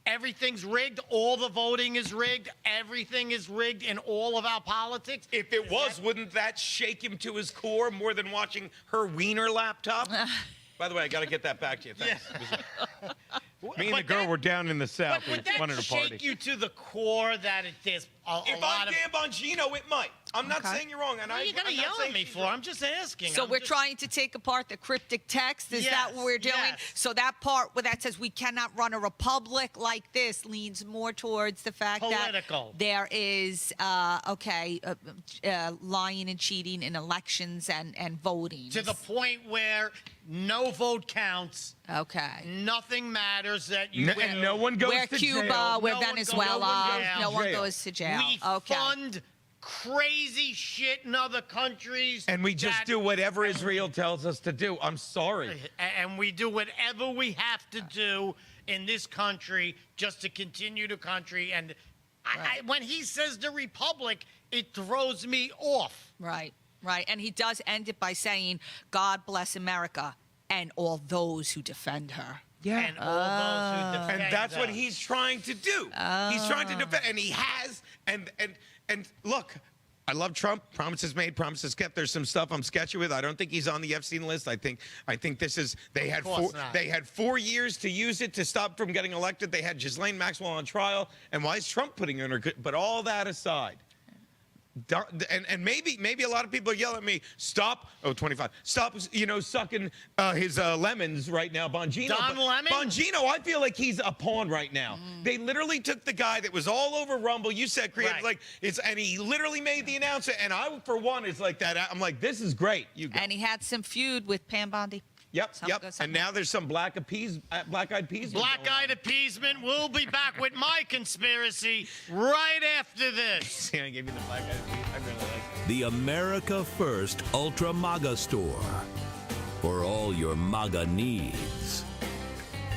everything's rigged, all the voting is rigged, everything is rigged in all of our politics? If it was, wouldn't that shake him to his core more than watching her wiener laptop? By the way, I got to get that back to you. Thanks. Yeah. Me and the girl were down in the South. Would that shake you to the core that there's a lot of... If I'm Dan Bongino, it might. I'm not saying you're wrong. And what are you going to yell at me for? I'm just asking. So we're trying to take apart the cryptic text? Is that what we're doing? Yes. So that part where that says we cannot run a republic like this leans more towards the fact Political. that there is, lying and cheating in elections and voting. To the point where no vote counts. Okay. Nothing matters that you... and no one goes to Cuba, jail. where Venezuela, no one goes to jail. We fund crazy shit in other countries. And we just do whatever Israel tells us to do. I'm sorry. And we do whatever we have to do in this country just to continue the country. And when he says the republic, it throws me off. Right. And he does end it by saying, God bless America and all those who defend her. Yeah. And all those who defend And that's her. what he's trying to do. He's trying to defend, and he has. And look, I love Trump. Promises made, promises kept. There's some stuff I'm sketchy with. I don't think he's on the Epstein list. I think this is they had 4 years to use it to stop from getting elected. They had Ghislaine Maxwell on trial. And why is Trump putting her in her? But all that aside. And maybe a lot of people yell at me, stop 25, stop sucking his lemons right now, Bongino. Don Lemon? Bongino, I feel like he's a pawn right now. They literally took the guy that was all over Rumble, you said creative, and he literally made the announcement, and I for one is like that. I'm like, this is great. And he had some feud with Pam Bondi. Yep. And now there's some black-eyed appeasement. Black-eyed appeasement. We'll be back with my conspiracy right after this. I gave you the black-eyed appeasement. I really like it. The America First Ultra MAGA Store. For all your MAGA needs.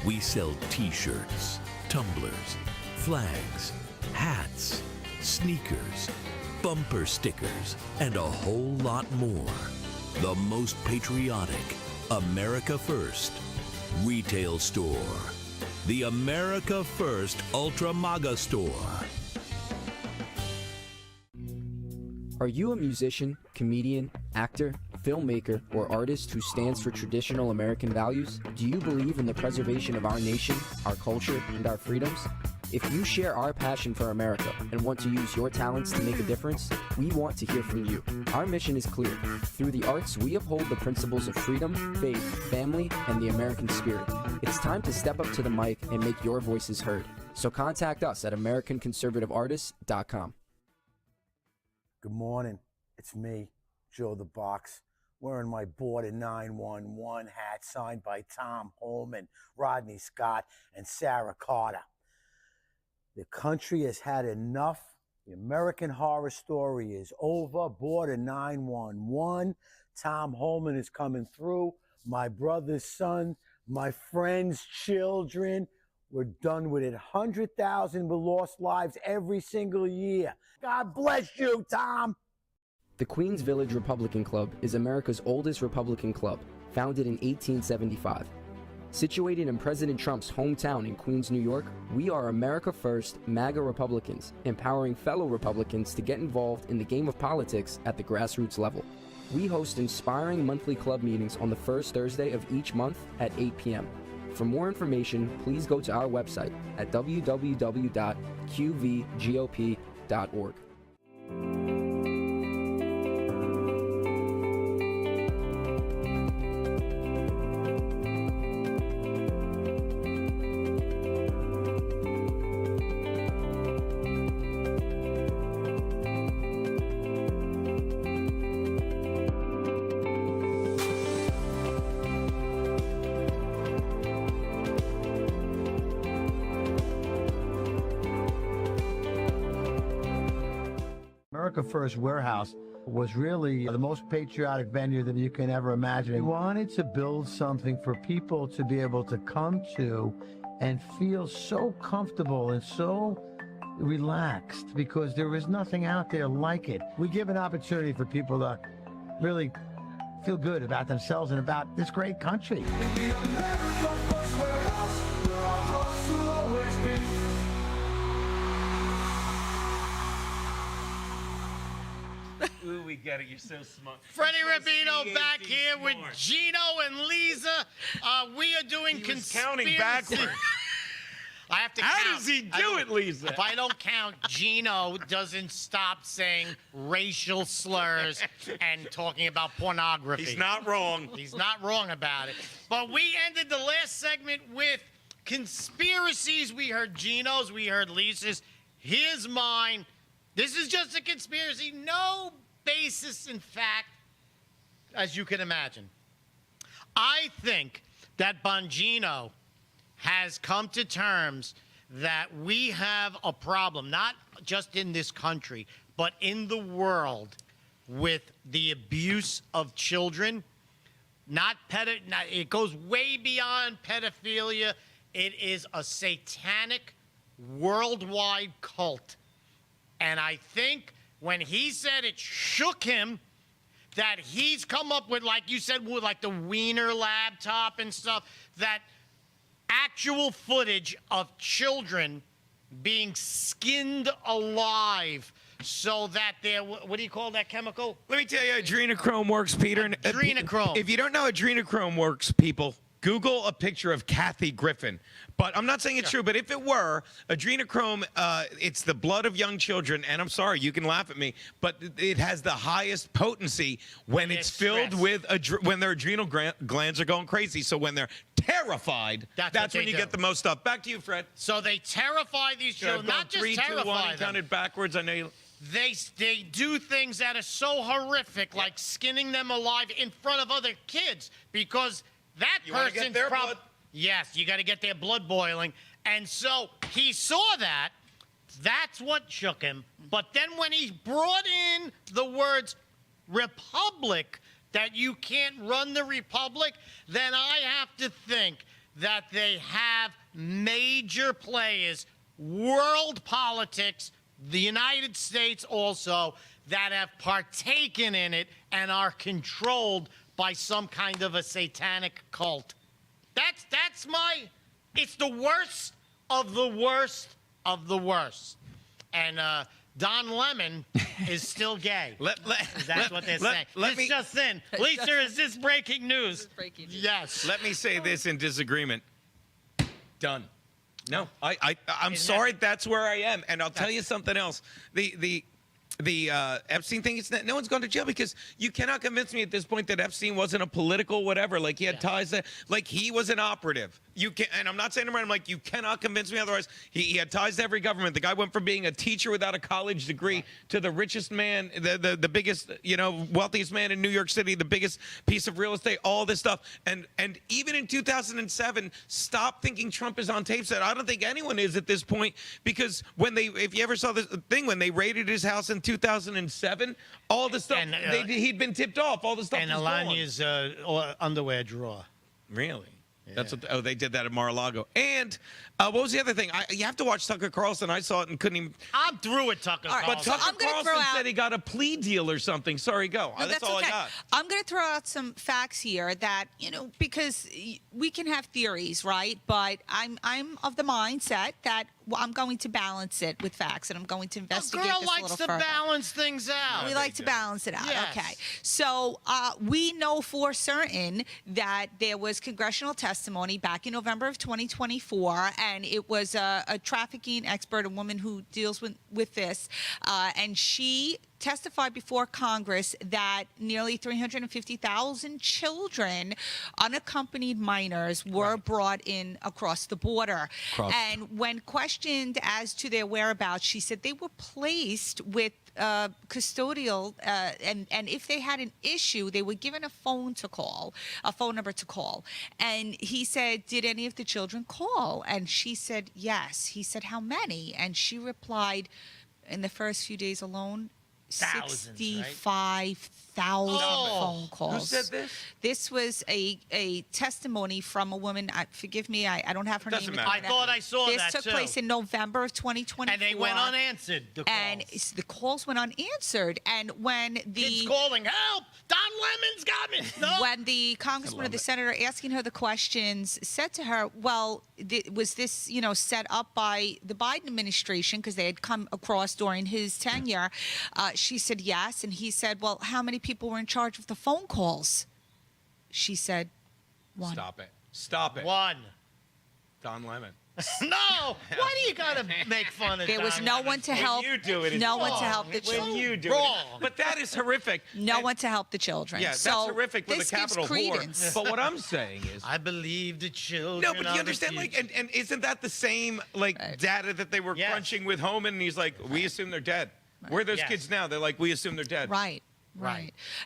We sell t-shirts, tumblers, flags, hats, sneakers, bumper stickers, and a whole lot more. The most patriotic America First retail store. The America First Ultra MAGA Store. Are you a musician, comedian, actor, filmmaker, or artist who stands for traditional American values? Do you believe in the preservation of our nation, our culture, and our freedoms? If you share our passion for America and want to use your talents to make a difference, we want to hear from you. Our mission is clear. Through the arts, we uphold the principles of freedom, faith, family, and the American spirit. It's time to step up to the mic and make your voices heard. So contact us at AmericanConservativeArtists.com. Good morning. It's me, Joe the Box, wearing my Border 911 hat signed by Tom Holman, Rodney Scott, and Sarah Carter. The country has had enough. The American Horror Story is over. Border 911. Tom Holman is coming through. My brother's son, my friends' children. We're done with it. 100,000 were lost lives every single year. God bless you, Tom. The Queens Village Republican Club is America's oldest Republican club, founded in 1875. Situated in President Trump's hometown in Queens, New York, we are America First MAGA Republicans, empowering fellow Republicans to get involved in the game of politics at the grassroots level. We host inspiring monthly club meetings on the first Thursday of each month at 8 p.m. For more information, please go to our website at www.qvgop.org. America First Warehouse was really the most patriotic venue that you can ever imagine. We wanted to build something for people to be able to come to and feel so comfortable and so relaxed, because there is nothing out there like it. We give an opportunity for people to really feel good about themselves and about this great country. Ooh, we get it. You're so smart. Freddie You're so Rubino back here with smart. Gino and Lisa. We are doing He was conspiracy. counting backward. I have to How count. does he do it, Lisa? If I don't count, Gino doesn't stop saying racial slurs and talking about pornography. He's not wrong. He's not wrong about it. But we ended the last segment with conspiracies. We heard Gino's, we heard Lisa's. Here's mine. This is just a conspiracy. No basis in fact, as you can imagine. I think that Bongino has come to terms that we have a problem, not just in this country, but in the world, with the abuse of children. It goes way beyond pedophilia. It is a satanic worldwide cult. And I think when he said it shook him, that he's come up with, like you said, with like the Wiener laptop and stuff, that actual footage of children being skinned alive so that they're, what do you call that chemical? Let me tell you how adrenochrome works, Peter. Adrenochrome. If you don't know how adrenochrome works, people, Google a picture of Kathy Griffin. But I'm not saying it's true, but if it were, adrenochrome, it's the blood of young children, and I'm sorry, you can laugh at me, but it has the highest potency when it's filled with, when their adrenal glands are going crazy. So when they're terrified, that's when you get the most stuff. Back to you, Fred. So they terrify these children, not just 3, 2, 1, terrify and them. counted backwards. I know you. They do things that are so horrific, like skinning them alive in front of other kids, because that person's probably... Yes, you got to get their blood boiling. And so he saw that. That's what shook him. But then when he brought in the words republic, that you can't run the republic, then I have to think that they have major players, world politics, the United States also, that have partaken in it and are controlled by some kind of a satanic cult. That's my, it's the worst of the worst of the worst. And Don Lemon is still gay. That's what they're saying. It's just in. Lisa, is this breaking news? Breaking news. Yes. Let me say this in disagreement. Done. No, I'm sorry. That's where I am. And I'll tell you something else. The Epstein thing, no one's gone to jail, because you cannot convince me at this point that Epstein wasn't a political whatever. Like, he had ties to, like, he was an operative. You can, and I'm not saying I'm right. I'm like, you cannot convince me otherwise. He had ties to every government. The guy went from being a teacher without a college degree to the richest man, the biggest, wealthiest man in New York City, the biggest piece of real estate, all this stuff. And even in 2007, stop thinking Trump is on tape set. I don't think anyone is at this point, because if you ever saw this thing, when they raided his house in 2007, all the stuff, he'd been tipped off, all the stuff. And was Alania's underwear drawer. Really? Yeah. That's what. They did that at Mar-a-Lago. And what was the other thing? You have to watch Tucker Carlson. I saw it and couldn't even. I'm through with Tucker Carlson. But Tucker Carlson said he got a plea deal or something. Sorry, go. No, that's all okay. I got. I'm going to throw out some facts here that, because we can have theories, right? But I'm of the mindset that I'm going to balance it with facts, and I'm going to investigate girl this a likes little to further. balance things out. We like to balance it out. Yes. Okay. So we know for certain that there was congressional testimony back in November of 2024, and it was a trafficking expert, a woman who deals with this, and she testified before Congress that nearly 350,000 children, unaccompanied minors, were brought in across the border. And when questioned as to their whereabouts, she said they were placed with custodial, and if they had an issue, they were given a phone number to call. And he said, did any of the children call? And she said, yes. He said, how many? And she replied, in the first few days alone, Thousands, right? 65,000 phone calls. Who said this? This was a testimony from a woman. Forgive me, I don't have her name. Doesn't matter. I thought I saw this that took too. place in November of 2024. And they went unanswered. The calls. And the calls went unanswered. And when Kids calling, help! Don Lemon's got me. No. when the congressman or the senator asking her the questions said to her, well, was this, set up by the Biden administration because they had come across during his tenure? She said yes. And he said, well, how many people were in charge of the phone calls? She said, one. Stop it. One. Don Lemon. No! Why do you gotta make fun of There was Don no Lemon? one to help. When you do it, it's no one wrong. to help the When children. you do Wrong. it. But that is horrific. No one to help the children. Yeah, that's so horrific with this a gives capital credence. whore. But what I'm saying is, I believe the children. no, but are you the understand, future. and isn't that the same data that they were crunching with Homan? And he's like, we assume they're dead. Where are those Yes. kids now? They're like, we assume they're dead. Right.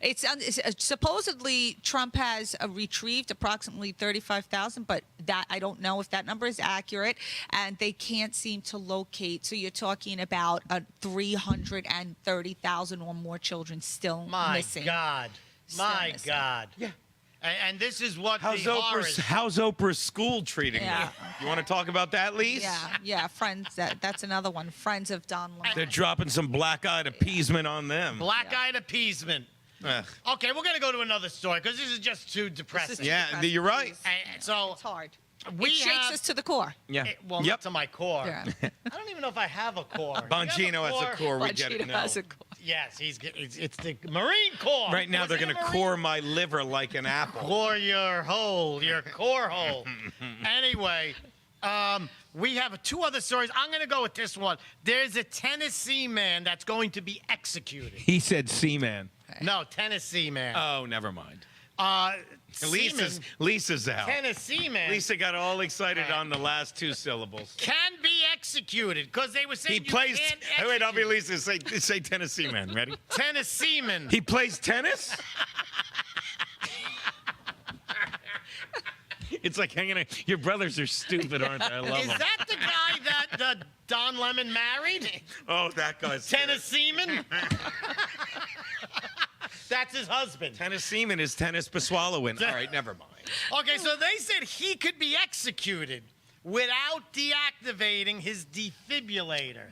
It's supposedly Trump has retrieved approximately 35,000, but that I don't know if that number is accurate, and they can't seem to locate. So you're talking about 330,000 or more children still missing. My missing. God. Yeah. And this is what How's the horror is. Oprah's school treating Yeah. you? You want to talk about that, Lise? Yeah. Friends. That's another one. Friends of Don Lemon. They're dropping some black-eyed appeasement on them. Black-eyed appeasement. Ugh. Okay, we're gonna go to another story because this is just too depressing. Yeah, you're right. And so It's hard. we It shakes us to the core. Yeah. Well, not to my core. Yeah. I don't even know if I have a core. Bongino has a core. We get it Bongino now. has a core. Yes, it's the Marine Corps. Right now, Was they're it a going to Marine? core my liver like an apple. Core your hole, your core hole. Anyway, we have two other stories. I'm going to go with this one. There's a Tennessee man that's going to be executed. He said Seaman. No, Tennessee man. Oh, never mind. Lisa's out. Tennessee man. Lisa got all excited on the last two syllables. Can be executed because they were saying He plays. can't Hey, wait, I'll be execute. Lisa. Say Tennessee man. Ready? Tennessee man. He plays tennis? It's like hanging out. Your brothers are stupid, aren't they? I love Is them. that the guy that Don Lemon married? Oh, that guy's Tennessee man? That's his husband. Tennessee man is tennis beswallowing. All right, never mind. Okay, so they said he could be executed without deactivating his defibrillator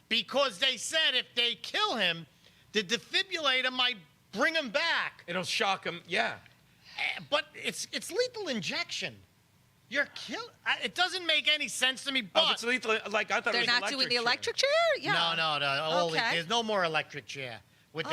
because they said if they kill him, the defibrillator might bring him back. It'll shock him. Yeah. But it's lethal injection. You're killed. It doesn't make any sense to me. But It's lethal. Like I thought They're it was not electric doing the chair. electric chair? Yeah. No. Okay. There's no more electric chair. With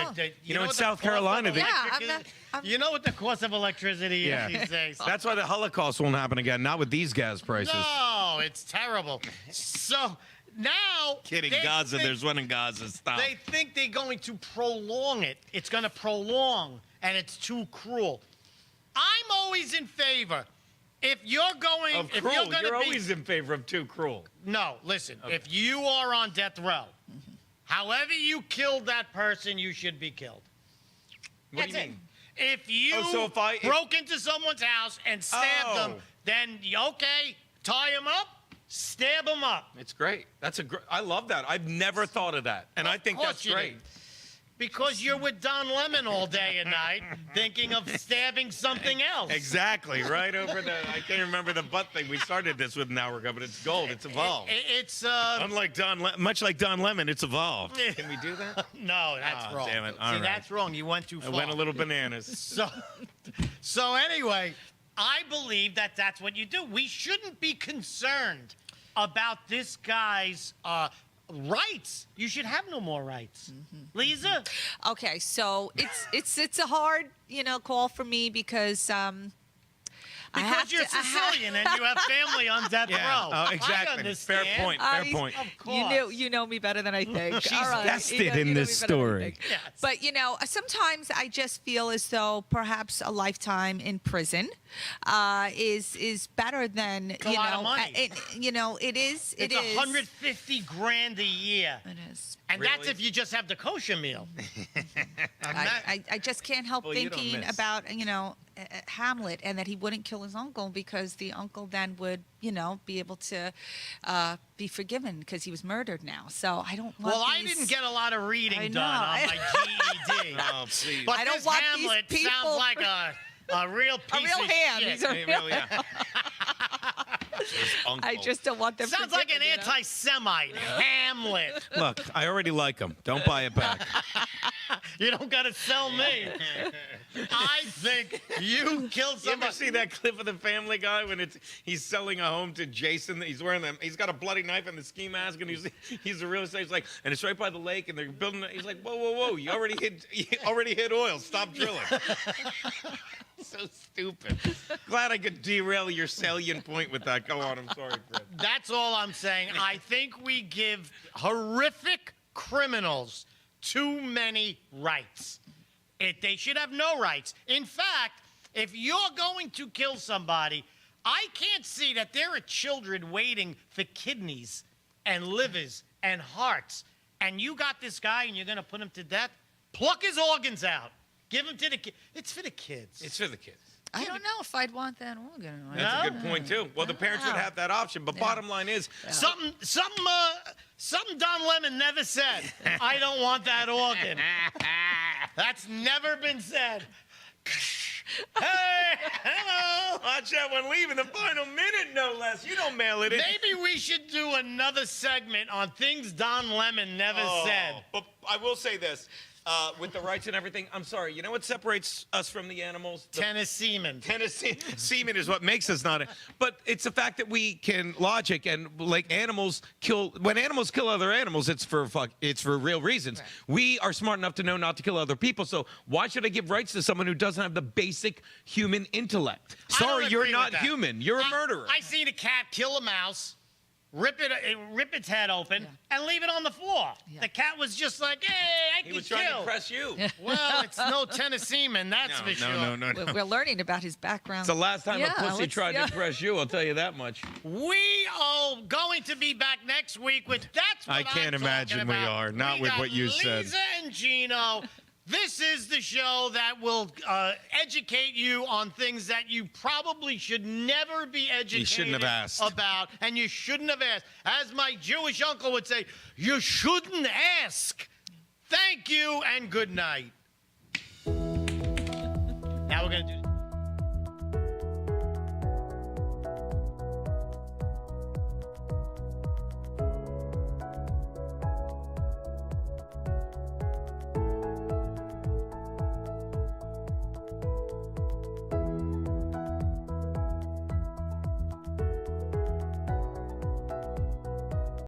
You know, in what the South cost of Carolina, they- electric Yeah, is? You know what the cost of electricity Yeah. is these days? That's why the Holocaust won't happen again. Not with these gas prices. No, it's terrible. So now, Kidding. they Gaza. think- There's one in Gaza. Stop. They think they're going to prolong it. It's going to prolong, and it's too cruel. I'm always in favor. If you're going, Of if cruel. you're going You're to be, always in favor of too cruel. no, listen. If you are on death row, however you killed that person, you should be killed. What do That's you mean? it. If you Oh, so if I- broke into someone's house and stabbed them, Oh. then okay, tie him up, stab him up. It's great. That's I love that. I've never thought of that, and I think course that's you great. did. Because you're with Don Lemon all day and night, thinking of stabbing something else. Exactly. Right over the. I can't remember the butt thing. We started this with an hour ago, but it's gold. It's evolved. It's Unlike much like Don Lemon, it's evolved. Can we do that? No, that's Oh, wrong. damn it. All See, right. that's wrong. You went too I far. went a little bananas. So anyway, I believe that that's what you do. We shouldn't be concerned about this guy's rights. You should have no more rights. Lisa? Okay, so it's a hard call for me because I have Because you're to- I have- Sicilian and you have family on death Yeah. row. Oh, exactly. I understand. Fair point. Fair point. Of course. You know me better than I think. She's All right. vested You know in me this better than I story. think. Yes. But sometimes I just feel as though perhaps a lifetime in prison is better than It's a lot of money. it is. It's $150 grand a year. It is. And that's Really? if you just have the kosher meal. I just can't help Well, you don't thinking miss. about Hamlet, and that he wouldn't kill his uncle because the uncle then would, be able to be forgiven because he was murdered now. So I don't want I didn't get a lot of reading done on my GED. Oh, please. But I don't this want Hamlet these people- sounds like a real piece real of ham. shit. He's a real ham. I just don't want them. Sounds like an forgiven, anti-Semite. Hamlet. Look, I already like him. Don't buy it back. You don't got to sell me. I think you killed You ever somebody. see that clip of the Family Guy when he's selling a home to Jason? He's wearing them. He's got a bloody knife and the ski mask, and he's a real estate. He's like, and it's right by the lake, and they're building. He's like, whoa, whoa, whoa! You already hit oil. Stop drilling. So stupid. Glad I could derail your salient point with that. Go on. I'm sorry, Fred. That's all I'm saying. I think we give horrific criminals too many rights. They should have no rights. In fact, if you're going to kill somebody, I can't see that there are children waiting for kidneys and livers and hearts. And you got this guy and you're going to put him to death? Pluck his organs out. Give him to the kids. It's for the kids. It's for the kids. I don't know if I'd want that organ. That's a good point too. Well, the parents would have that option, but bottom line is Something Don Lemon never said. I don't want that organ. That's never been said. Hey, hello. Watch out when leaving the final minute, no less. You don't mail it in. Maybe we should do another segment on things Don Lemon never said. But I will say this. With the rights and everything, I'm sorry. You know what separates us from the animals? Tennessee semen. Semen is what makes us not. But it's the fact that we can logic and like animals kill. When animals kill other animals, it's for real reasons. Right. We are smart enough to know not to kill other people. So why should I give rights to someone who doesn't have the basic human intellect? Sorry, you're not human. You're a murderer. I seen a cat kill a mouse. Rip its head open, and leave it on the floor. Yeah. The cat was just like, hey, I can kill. He was trying to impress you. Well, it's no Tennessee man, that's for sure. No. We're learning about his background. It's the last time a pussy tried to impress you, I'll tell you that much. We are going to be back next week with That's What I can't I'm imagine we are. Not with what you said. Lisa and Gino. This is the show that will educate you on things that you probably should never be educated You shouldn't have asked. about, and you shouldn't have asked. As my Jewish uncle would say, you shouldn't ask. Thank you and good night.